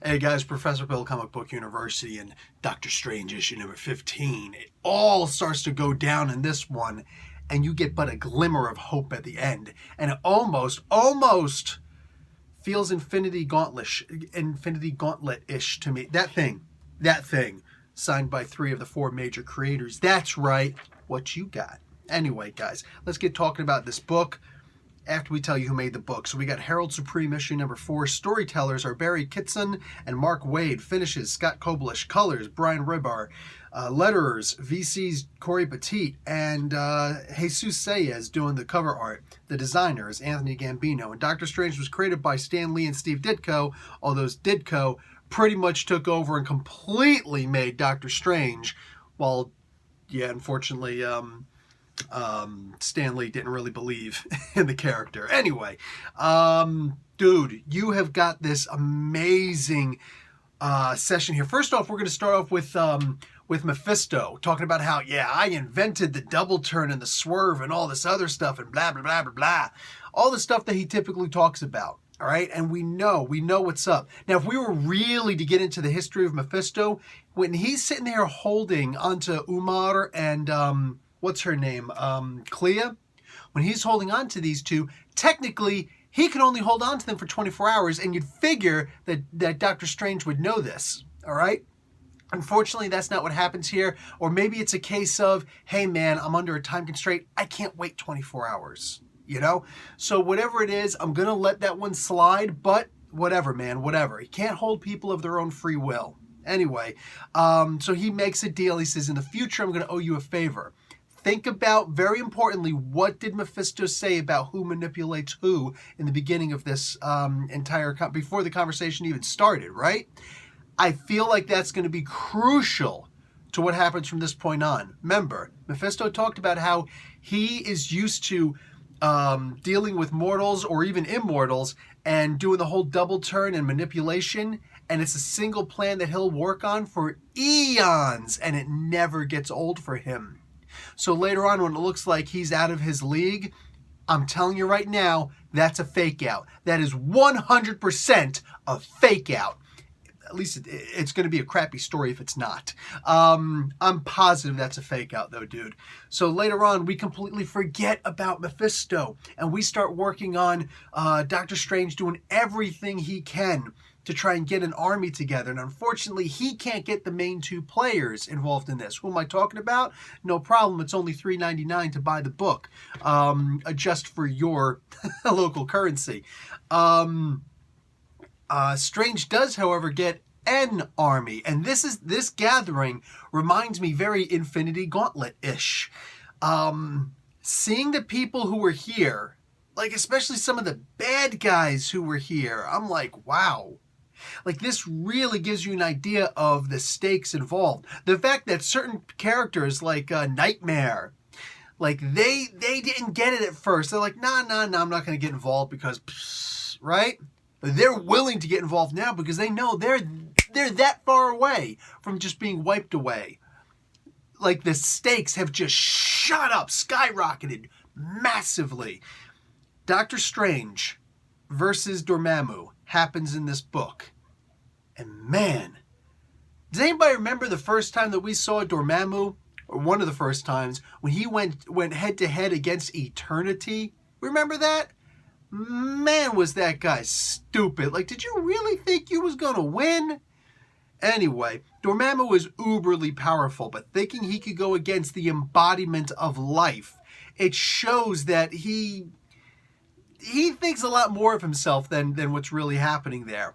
Hey guys, Professor Bill, Comic Book University, and Doctor Strange issue number 15. It all starts to go down in this one, and you get but a glimmer of hope at the end. And it almost feels Infinity Gauntlet-ish to me. That thing, signed by 3 of the 4 major creators. That's right, what you got. Anyway, guys, let's get talking about this book after we tell you who made the book. So we got Herald Supreme issue number 4. Storytellers are Barry Kitson and Mark Waid. Finishes Scott Koblish. Colors Brian Ribar. Letterers VC's Corey Petit and Jesus Sayez doing the cover art. The designer is Anthony Gambino. And Doctor Strange was created by Stan Lee and Steve Ditko, although Ditko pretty much took over and completely made Doctor Strange, while, yeah, unfortunately, Stan Lee didn't really believe in the character. Anyway, dude, you have got this amazing session here. First off, we're going to start off with Mephisto talking about how, yeah, I invented the double turn and the swerve and all this other stuff and blah, blah, blah, blah, blah. All the stuff that he typically talks about. All right, and we know what's up. Now, if we were really to get into the history of Mephisto, when he's sitting there holding onto Umar and what's her name? Clea. When he's holding on to these two, technically, he can only hold on to them for 24 hours, and you'd figure that Doctor Strange would know this, all right? Unfortunately, that's not what happens here. Or maybe it's a case of, hey, man, I'm under a time constraint. I can't wait 24 hours, you know? So whatever it is, I'm going to let that one slide, but whatever, man, whatever. He can't hold people of their own free will. Anyway, so he makes a deal. He says, in the future, I'm going to owe you a favor. Think about, very importantly, what did Mephisto say about who manipulates who in the beginning of this before the conversation even started, right? I feel like that's going to be crucial to what happens from this point on. Remember, Mephisto talked about how he is used to dealing with mortals or even immortals and doing the whole double turn and manipulation, and it's a single plan that he'll work on for eons, and it never gets old for him. So later on, when it looks like he's out of his league, I'm telling you right now, that's a fake out. That is 100% a fake out. At least it's going to be a crappy story if it's not. I'm positive that's a fake out, though, dude. So later on, we completely forget about Mephisto, and we start working on Doctor Strange doing everything he can to try and get an army together. And unfortunately, he can't get the main 2 players involved in this. Who am I talking about? No problem. It's only $3.99 to buy the book. Adjust for your local currency. Strange does, however, get an army. And this gathering reminds me very Infinity Gauntlet-ish. Seeing the people who were here, like especially some of the bad guys who were here, I'm like, wow. Like, this really gives you an idea of the stakes involved. The fact that certain characters like Nightmare, like they didn't get it at first. They're like, nah, I'm not going to get involved because, right? But they're willing to get involved now because they know they're that far away from just being wiped away. Like, the stakes have just shot up, skyrocketed massively. Doctor Strange versus Dormammu happens in this book. And man, does anybody remember the first time that we saw Dormammu, or one of the first times, when he went head to head against Eternity? Remember that? Man, was that guy stupid. Like, did you really think you was gonna win? Anyway, Dormammu was uberly powerful, but thinking he could go against the embodiment of life, it shows that he thinks a lot more of himself than what's really happening there.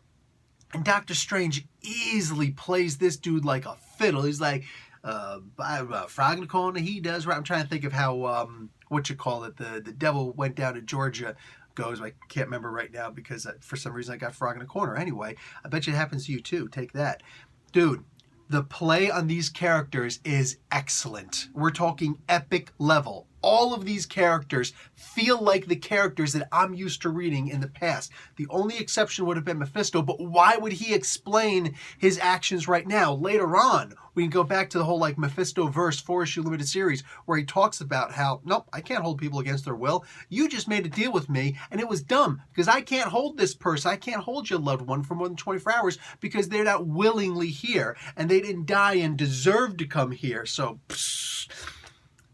And Doctor Strange easily plays this dude like a fiddle. He's like, frog in the corner, he does right. I'm trying to think of how, the devil went down to Georgia goes. I can't remember right now because for some reason I got frog in a corner. Anyway, I bet you it happens to you too. Take that. Dude, the play on these characters is excellent. We're talking epic level. all of these characters feel like the characters that I'm used to reading in the past. The only exception would have been Mephisto, but why would he explain his actions right now? Later on, we can go back to the whole like Mephisto verse 4-issue limited series where he talks about how, nope, I can't hold people against their will. You just made a deal with me and it was dumb because I can't hold this person. I can't hold your loved one for more than 24 hours because they're not willingly here and they didn't die and deserve to come here. So,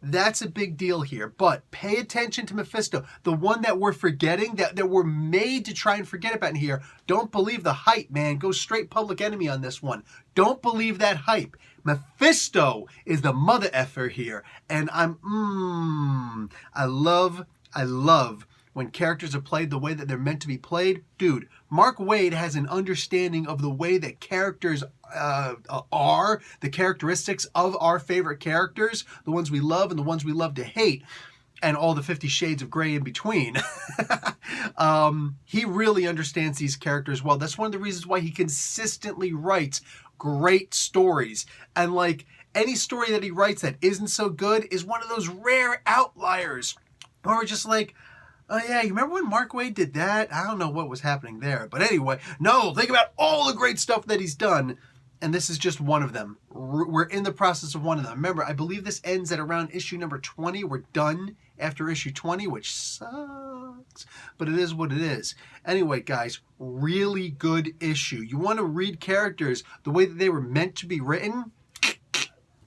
that's a big deal here. But pay attention to Mephisto, the one that we're forgetting, that we're made to try and forget about in here. Don't believe the hype, man. Go straight Public Enemy on this one. Don't believe that hype. Mephisto is the mother effer here. And I love when characters are played the way that they're meant to be played. Dude, Mark Waid has an understanding of the way that characters are, the characteristics of our favorite characters, the ones we love and the ones we love to hate, and all the 50 shades of gray in between. He really understands these characters well. That's one of the reasons why he consistently writes great stories. And like any story that he writes that isn't so good is one of those rare outliers where we're just like, oh yeah, you remember when Mark Waid did that? I don't know what was happening there. But anyway, no, think about all the great stuff that he's done. And this is just one of them. We're in the process of one of them. Remember, I believe this ends at around issue number 20. We're done after issue 20, which sucks. But it is what it is. Anyway, guys, really good issue. You want to read characters the way that they were meant to be written?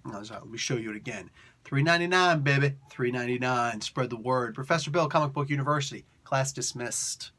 No, sorry, let me show you it again. $3.99, baby. $3.99. Spread the word. Professor Bill, Comic Book University. Class dismissed.